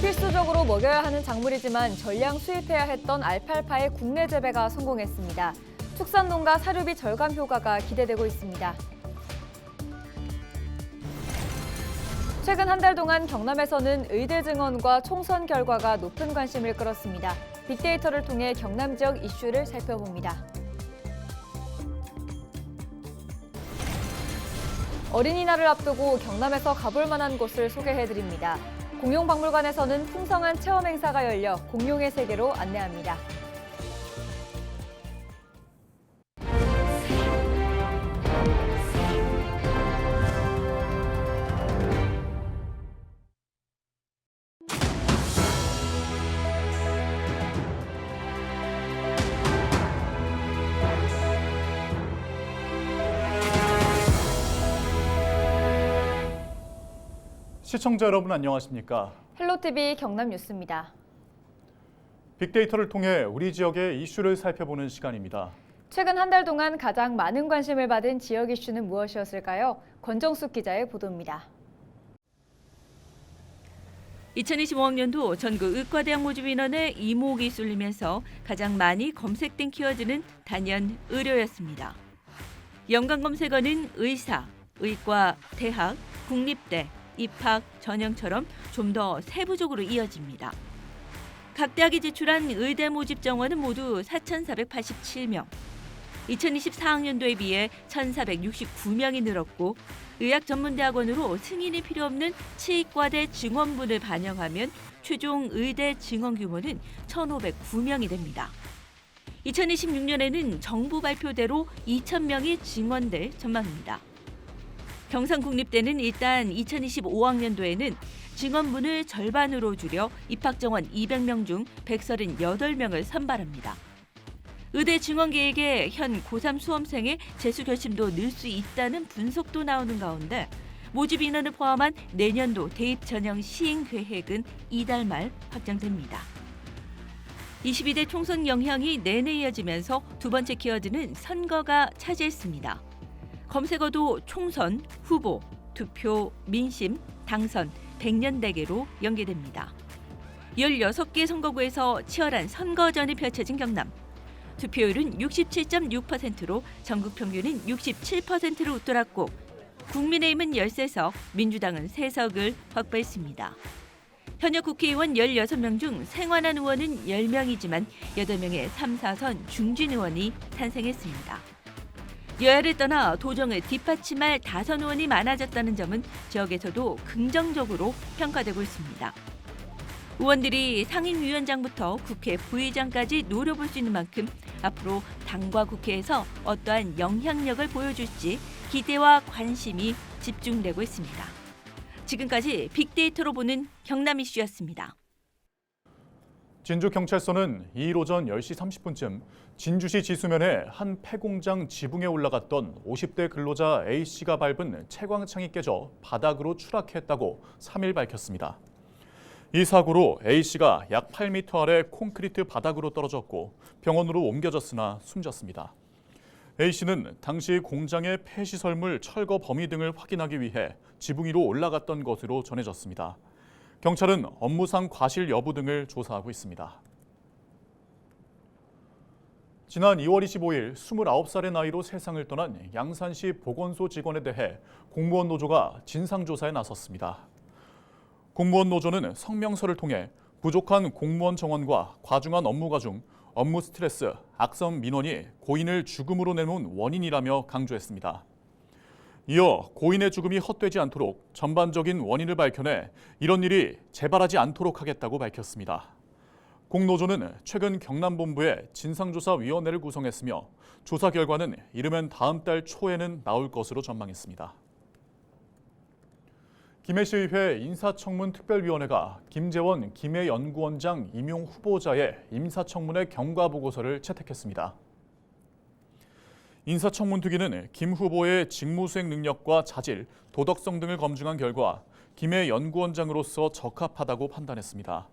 필수적으로 먹여야 하는 작물이지만 전량 수입해야 했던 알팔파의 국내 재배가 성공했습니다. 축산농가 사료비 절감 효과가 기대되고 있습니다. 최근 한 달 동안 경남에서는 의대 증원과 총선 결과가 높은 관심을 끌었습니다. 빅데이터를 통해 경남 지역 이슈를 살펴봅니다. 어린이날을 앞두고 경남에서 가볼 만한 곳을 소개해드립니다. 공룡박물관에서는 풍성한 체험 행사가 열려 공룡의 세계로 안내합니다. 시청자 여러분 안녕하십니까? 헬로티비 경남뉴스입니다. 빅데이터를 통해 우리 지역의 이슈를 살펴보는 시간입니다. 최근 한 달 동안 가장 많은 관심을 받은 지역 이슈는 무엇이었을까요? 권정숙 기자의 보도입니다. 2025학년도 전국 의과대학 모집 인원의 이목이 쏠리면서 가장 많이 검색된 키워드는 단연 의료였습니다. 연관 검색어는 의사, 의과, 대학, 국립대, 입학, 전형처럼 좀 더 세부적으로 이어집니다. 각 대학이 제출한 의대 모집 정원은 모두 4,487명. 2024학년도에 비해 1,469명이 늘었고 의학전문대학원으로 승인이 필요 없는 치과대 증원분을 반영하면 최종 의대 증원 규모는 1,509명이 됩니다. 2026년에는 정부 발표대로 2,000명이 증원될 전망입니다. 경상국립대는 일단 2025학년도에는 증원분을 절반으로 줄여 입학정원 200명 중 138명을 선발합니다. 의대 증원 계획에 현 고3 수험생의 재수 결심도 늘 수 있다는 분석도 나오는 가운데 모집 인원을 포함한 내년도 대입 전형 시행 계획은 이달 말 확정됩니다. 22대 총선 영향이 내내 이어지면서 두 번째 키워드는 선거가 차지했습니다. 검색어도 총선, 후보, 투표, 민심, 당선, 백년대계로 연계됩니다. 16개 선거구에서 치열한 선거전이 펼쳐진 경남. 투표율은 67.6%로 전국 평균은 67%로 웃돌았고 국민의힘은 13석, 민주당은 3석을 확보했습니다. 현역 국회의원 16명 중 생환한 의원은 10명이지만 8명의 3, 4선 중진 의원이 탄생했습니다. 여야를 떠나 도정을 뒷받침할 다선 의원이 많아졌다는 점은 지역에서도 긍정적으로 평가되고 있습니다. 의원들이 상임위원장부터 국회 부의장까지 노려볼 수 있는 만큼 앞으로 당과 국회에서 어떠한 영향력을 보여줄지 기대와 관심이 집중되고 있습니다. 지금까지 빅데이터로 보는 경남 이슈였습니다. 진주경찰서는 2일 오전 10시 30분쯤 진주시 지수면에 한 폐공장 지붕에 올라갔던 50대 근로자 A씨가 밟은 채광창이 깨져 바닥으로 추락했다고 3일 밝혔습니다. 이 사고로 A씨가 약 8m 아래 콘크리트 바닥으로 떨어졌고 병원으로 옮겨졌으나 숨졌습니다. A씨는 당시 공장의 폐시설물 철거 범위 등을 확인하기 위해 지붕 위로 올라갔던 것으로 전해졌습니다. 경찰은 업무상 과실 여부 등을 조사하고 있습니다. 지난 2월 25일 29살의 나이로 세상을 떠난 양산시 보건소 직원에 대해 공무원 노조가 진상조사에 나섰습니다. 공무원 노조는 성명서를 통해 부족한 공무원 정원과 과중한 업무가 중 업무 스트레스, 악성 민원이 고인을 죽음으로 내놓은 원인이라며 강조했습니다. 이어 고인의 죽음이 헛되지 않도록 전반적인 원인을 밝혀내 이런 일이 재발하지 않도록 하겠다고 밝혔습니다. 공노조는 최근 경남본부에 진상조사위원회를 구성했으며 조사 결과는 이르면 다음 달 초에는 나올 것으로 전망했습니다. 김해시의회 인사청문특별위원회가 김재원 김해연구원장 임용 후보자의 인사청문회 경과보고서를 채택했습니다. 인사청문특위는 김 후보의 직무수행 능력과 자질, 도덕성 등을 검증한 결과 김해 연구원장으로서 적합하다고 판단했습니다.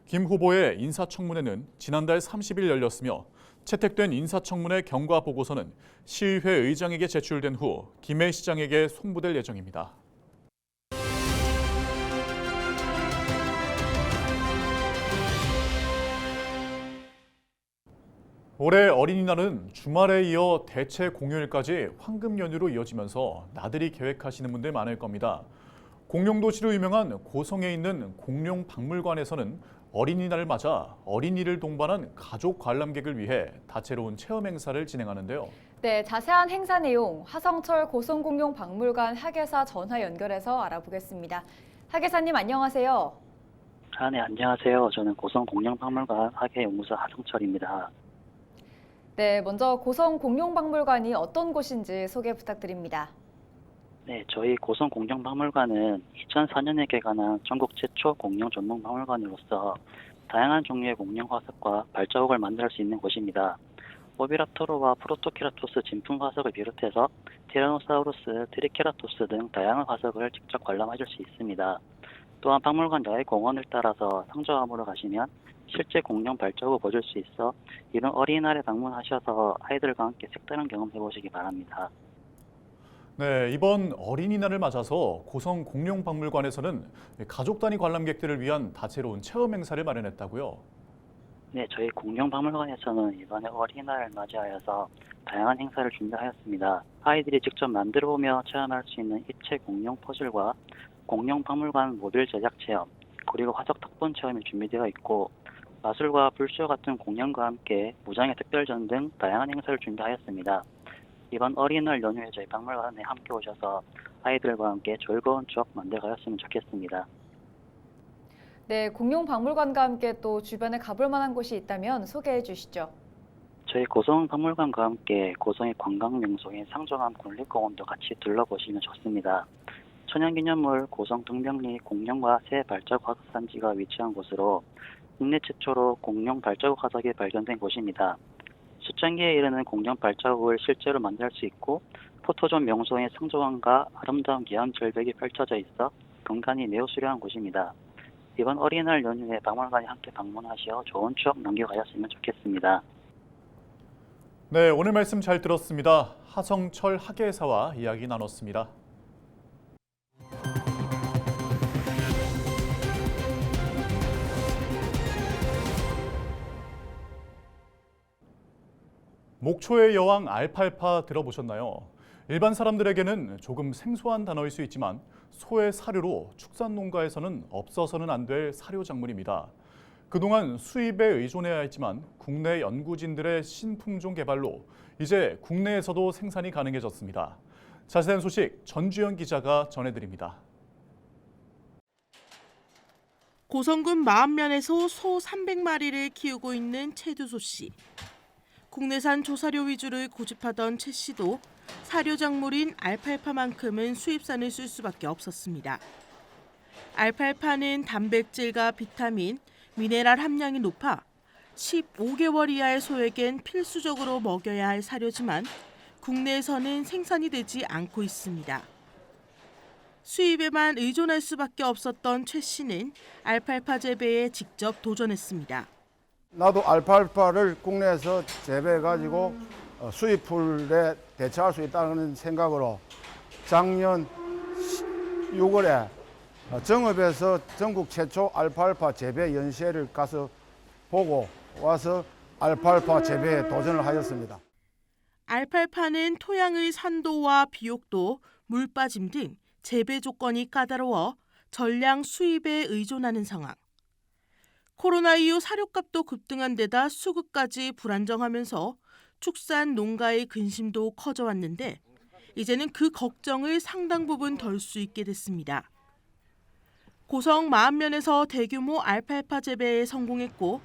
김 후보의 인사청문회는 지난달 30일 열렸으며 채택된 인사청문회 경과보고서는 시의회 의장에게 제출된 후 김해 시장에게 송부될 예정입니다. 올해 어린이날은 주말에 이어 대체 공휴일까지 황금 연휴로 이어지면서 나들이 계획하시는 분들 많을 겁니다. 공룡도시로 유명한 고성에 있는 공룡박물관에서는 어린이날을 맞아 어린이를 동반한 가족 관람객을 위해 다채로운 체험 행사를 진행하는데요. 네, 자세한 행사 내용 하성철 고성공룡박물관 학예사 전화 연결해서 알아보겠습니다. 학예사님 안녕하세요. 네, 안녕하세요. 저는 고성공룡박물관 학예연구소 하성철입니다. 네, 먼저 고성공룡박물관이 어떤 곳인지 소개 부탁드립니다. 네, 저희 고성공룡박물관은 2004년에 개관한 전국 최초 공룡 전문 박물관으로서 다양한 종류의 공룡 화석과 발자국을 만날 수 있는 곳입니다. 오비랍토르와 프로토케라토스 진품 화석을 비롯해서 티라노사우루스, 트리케라토스 등 다양한 화석을 직접 관람하실 수 있습니다. 또한 박물관 야외 공원을 따라서 상저암으로 가시면 실제 공룡 발자국을 보실 수 있어 이번 어린이날에 방문하셔서 아이들과 함께 색다른 경험 해보시기 바랍니다. 네, 이번 어린이날을 맞아서 고성공룡박물관에서는 가족 단위 관람객들을 위한 다채로운 체험 행사를 마련했다고요. 네, 저희 공룡박물관에서는 이번에 어린이날을 맞이하여서 다양한 행사를 준비하였습니다. 아이들이 직접 만들어보며 체험할 수 있는 입체 공룡 퍼즐과 공룡박물관 모듈 제작 체험, 그리고 화석 탁본 체험이 준비되어 있고 마술과 불쇼 같은 공연과 함께 무장의 특별전 등 다양한 행사를 준비하였습니다. 이번 어린이날 연휴에 저희 박물관에 함께 오셔서 아이들과 함께 즐거운 추억 만들어가셨으면 좋겠습니다. 네, 공룡박물관과 함께 또 주변에 가볼 만한 곳이 있다면 소개해 주시죠. 저희 고성박물관과 함께 고성의 관광명소인 상정암 국립공원도 같이 둘러보시면 좋습니다. 천연기념물 고성 등병리 공룡과 새 발자국 화석 산지가 위치한 곳으로 국내 최초로 공룡 발자국 화석이 발견된 곳입니다. 수천 개에 이르는 공룡 발자국을 실제로 만날 수 있고 포토존 명소인 상정암과 아름다운 기암 절벽이 펼쳐져 있어 경관이 매우 수려한 곳입니다. 이번 어린이날 연휴에 박물관에 함께 방문하시어 좋은 추억 남겨가셨으면 좋겠습니다. 네, 오늘 말씀 잘 들었습니다. 하성철 학예사와 이야기 나눴습니다. 목초의 여왕 알팔파 들어보셨나요? 일반 사람들에게는 조금 생소한 단어일 수 있지만 소의 사료로 축산 농가에서는 없어서는 안 될 사료 작물입니다. 그동안 수입에 의존해야 했지만 국내 연구진들의 신품종 개발로 이제 국내에서도 생산이 가능해졌습니다. 자세한 소식 전주현 기자가 전해드립니다. 고성군 마암면에서 소 300마리를 키우고 있는 최두소 씨. 국내산 조사료 위주를 고집하던 최 씨도 사료 작물인 알팔파만큼은 수입산을 쓸 수밖에 없었습니다. 알팔파는 단백질과 비타민, 미네랄 함량이 높아 15개월 이하의 소에겐 필수적으로 먹여야 할 사료지만 국내에서는 생산이 되지 않고 있습니다. 수입에만 의존할 수밖에 없었던 최 씨는 알팔파 재배에 직접 도전했습니다. 나도 알팔파를 국내에서 재배해가지고 수입풀에 대처할 수 있다는 생각으로 작년 6월에 정읍에서 전국 최초 알팔파 재배 연시회를 가서 보고 와서 알팔파 재배에 도전을 하였습니다. 알팔파는 토양의 산도와 비옥도, 물빠짐 등 재배 조건이 까다로워 전량 수입에 의존하는 상황. 코로나 이후 사료값도 급등한 데다 수급까지 불안정하면서 축산 농가의 근심도 커져왔는데 이제는 그 걱정을 상당 부분 덜 수 있게 됐습니다. 고성 마암면에서 대규모 알팔파 재배에 성공했고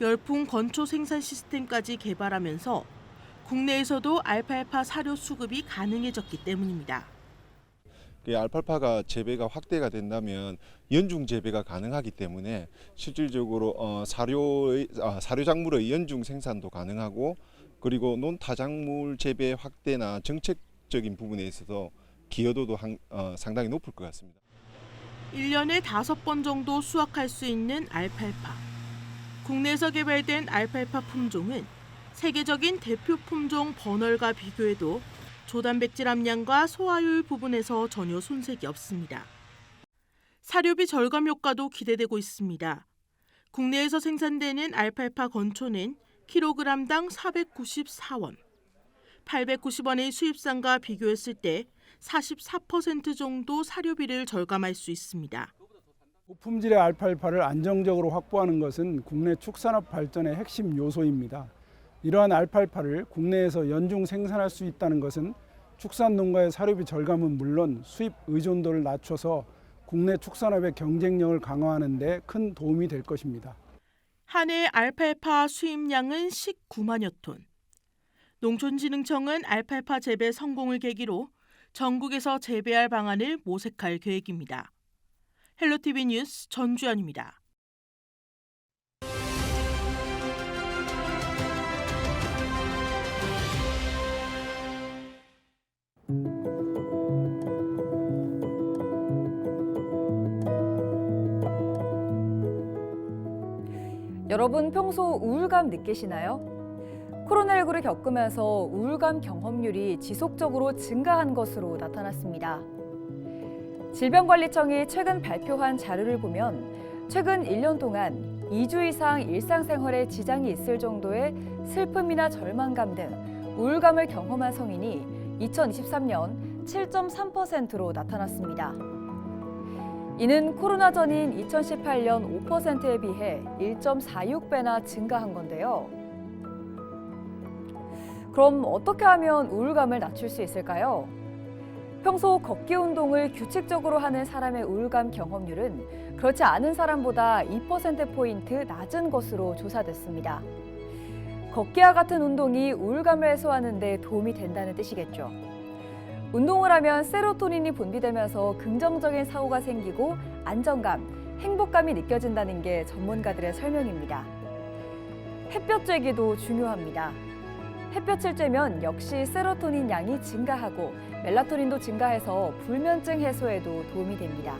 열풍 건초 생산 시스템까지 개발하면서 국내에서도 알팔파 사료 수급이 가능해졌기 때문입니다. 알팔파가 재배가 확대가 된다면 연중 재배가 가능하기 때문에 실질적으로 사료 작물의 연중 생산도 가능하고 그리고 논타작물 재배 확대나 정책적인 부분에 있어서 기여도도 상당히 높을 것 같습니다. 1년에 5번 정도 수확할 수 있는 알팔파. 국내에서 개발된 알팔파 품종은 세계적인 대표 품종 버널과 비교해도 조단백질 함량과 소화율 부분에서 전혀 손색이 없습니다. 사료비 절감 효과도 기대되고 있습니다. 국내에서 생산되는 알팔파 건초는 킬로그램당 494원. 890원의 수입산과 비교했을 때 44% 정도 사료비를 절감할 수 있습니다. 고품질의 알팔파를 안정적으로 확보하는 것은 국내 축산업 발전의 핵심 요소입니다. 이러한 알팔파를 국내에서 연중 생산할 수 있다는 것은 축산농가의 사료비 절감은 물론 수입 의존도를 낮춰서 국내 축산업의 경쟁력을 강화하는 데 큰 도움이 될 것입니다. 한 해 알팔파 수입량은 19만여 톤. 농촌진흥청은 알팔파 재배 성공을 계기로 전국에서 재배할 방안을 모색할 계획입니다. 헬로티비 뉴스 전주연입니다. 여러분 평소 우울감 느끼시나요? 코로나19를 겪으면서 우울감 경험률이 지속적으로 증가한 것으로 나타났습니다. 질병관리청이 최근 발표한 자료를 보면 최근 1년 동안 2주 이상 일상생활에 지장이 있을 정도의 슬픔이나 절망감 등 우울감을 경험한 성인이 2023년 7.3%로 나타났습니다. 이는 코로나 전인 2018년 5%에 비해 1.46배나 증가한 건데요. 그럼 어떻게 하면 우울감을 낮출 수 있을까요? 평소 걷기 운동을 규칙적으로 하는 사람의 우울감 경험률은 그렇지 않은 사람보다 2%포인트 낮은 것으로 조사됐습니다. 걷기와 같은 운동이 우울감을 해소하는 데 도움이 된다는 뜻이겠죠. 운동을 하면 세로토닌이 분비되면서 긍정적인 사고가 생기고 안정감, 행복감이 느껴진다는 게 전문가들의 설명입니다. 햇볕 쬐기도 중요합니다. 햇볕을 쬐면 역시 세로토닌 양이 증가하고 멜라토닌도 증가해서 불면증 해소에도 도움이 됩니다.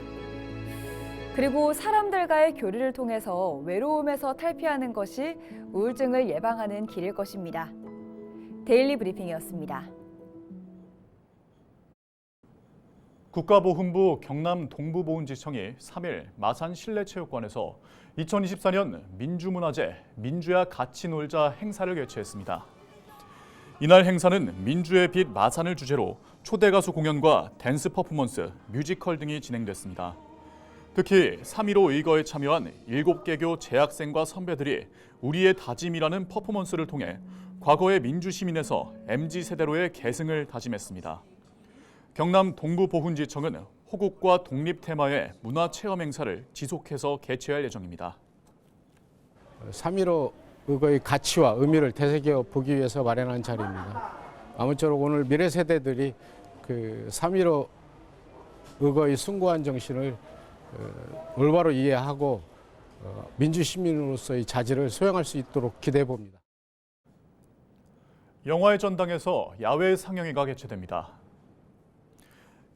그리고 사람들과의 교류를 통해서 외로움에서 탈피하는 것이 우울증을 예방하는 길일 것입니다. 데일리 브리핑이었습니다. 국가보훈부 경남 동부보훈지청이 3일 마산 실내체육관에서 2024년 민주문화제 민주야 같이 놀자 행사를 개최했습니다. 이날 행사는 민주의 빛 마산을 주제로 초대 가수 공연과 댄스 퍼포먼스, 뮤지컬 등이 진행됐습니다. 특히 3.15 의거에 참여한 7개교 재학생과 선배들이 우리의 다짐이라는 퍼포먼스를 통해 과거의 민주시민에서 MZ세대로의 계승을 다짐했습니다. 경남 동부보훈지청은 호국과 독립 테마의 문화체험 행사를 지속해서 개최할 예정입니다. 3.15 의거의 가치와 의미를 되새겨 보기 위해서 마련한 자리입니다. 아무쪼록 오늘 미래 세대들이 그 3.15 의거의 숭고한 정신을 올바로 이해하고 민주시민으로서의 자질을 소양할 수 있도록 기대해 봅니다. 영화의 전당에서 야외 상영회가 개최됩니다.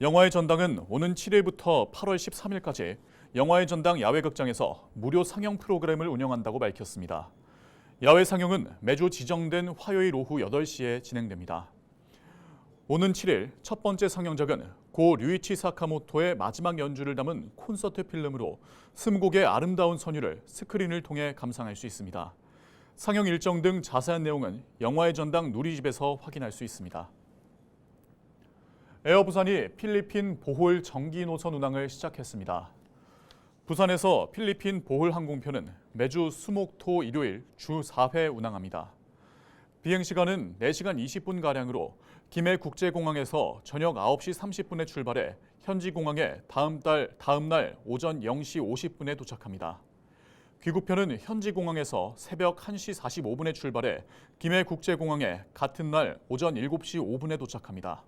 영화의 전당은 오는 7일부터 8월 13일까지 영화의 전당 야외극장에서 무료 상영 프로그램을 운영한다고 밝혔습니다. 야외 상영은 매주 지정된 화요일 오후 8시에 진행됩니다. 오는 7일 첫 번째 상영작은 고 류이치 사카모토의 마지막 연주를 담은 콘서트 필름으로 20곡의 아름다운 선율을 스크린을 통해 감상할 수 있습니다. 상영 일정 등 자세한 내용은 영화의 전당 누리집에서 확인할 수 있습니다. 에어부산이 필리핀 보홀 정기 노선 운항을 시작했습니다. 부산에서 필리핀 보홀 항공편은 매주 수, 목, 토, 일요일 주 4회 운항합니다. 비행시간은 4시간 20분가량으로 김해국제공항에서 저녁 9시 30분에 출발해 현지 공항에 다음 날 오전 0시 50분에 도착합니다. 귀국편은 현지 공항에서 새벽 1시 45분에 출발해 김해국제공항에 같은 날 오전 7시 5분에 도착합니다.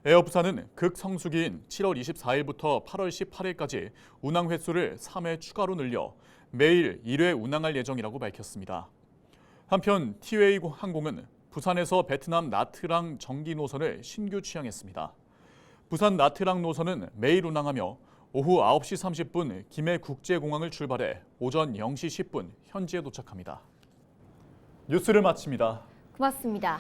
에어부산은 극성수기인 7월 24일부터 8월 18일까지 운항 횟수를 3회 추가로 늘려 매일 1회 운항할 예정이라고 밝혔습니다. 한편 티웨이 항공은 부산에서 베트남 나트랑 정기 노선을 신규 취항했습니다. 부산 나트랑 노선은 매일 운항하며 오후 9시 30분 김해국제공항을 출발해 오전 0시 10분 현지에 도착합니다. 뉴스를 마칩니다. 고맙습니다.